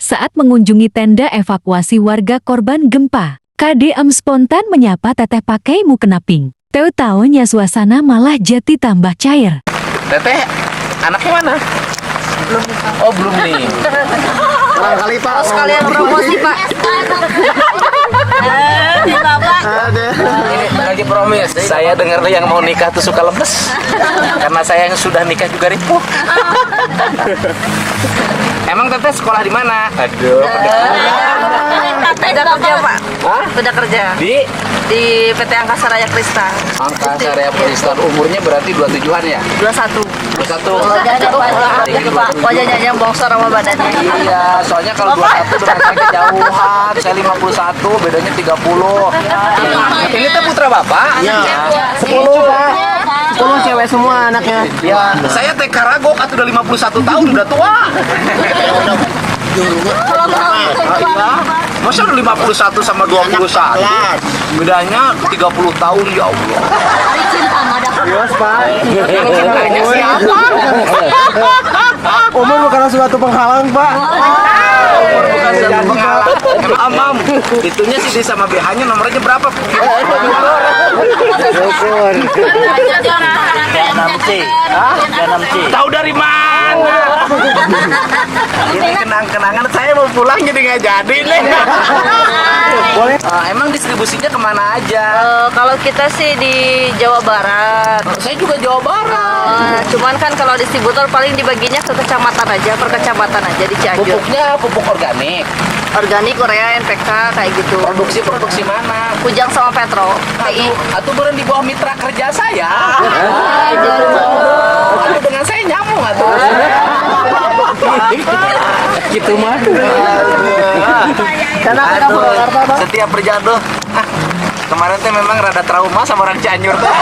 Saat mengunjungi tenda evakuasi warga korban gempa, KDM spontan menyapa Teteh pakai mukena pink. Tahu-taunya suasana malah jadi tambah cair. Teteh, anaknya mana? Belum. Oh, belum nih. Kali Pak. Harus kalian promosi Pak. Ini lagi promis. Saya dengar yang mau nikah tuh suka lemes. Karena saya yang sudah nikah juga ripuh. Emang teteh sekolah di mana? Aduh, Udah kerja Pak. Hah? Udah kerja di PT Angkasa Raya Krista. Angkasa Raya Peristan, umurnya berarti 27-an ya? 21. 21. Wajahnya yang bongsor sama badannya. Iya, soalnya kalau 21 dengan saya kejauhan. Saya 51, bedanya 30. Ini tuh putra Bapak? Ya. 10 Pak. 10 cewek semua anaknya. Ya, saya teh karagok atau udah 51 tahun, udah tua. Masa udah 51 sama 21? Bedanya 30 tahun, ya Allah. Yes Pak. Yang cintanya siapa? Umur bukan suatu penghalang Pak. Umur bukan satu penghalang. Amam, itunya sih sama BH-nya nomornya berapa? Syukur. Tahu dari mana? Ini kenang-kenangan saya mau pulang jadi nggak jadi nih. Boleh. Emang distribusinya kemana aja? Kalau kita sih di Jawa Barat. Saya juga Jawa Barat. Cuman kan kalau distributor paling dibaginya ke kecamatan aja, per kecamatan aja di Cianjur. Pupuknya pupuk organik. Organik Korea, NPK kayak gitu. Produksi mana? Kujang sama Petro. PI. Atau bukan di bawah mitra kerja saya. Atau dengan saya nyambung atau? Gitu mah. Karena Setiap berjatuh. Kemarin teh memang rada trauma sama orang Cianjur tuh.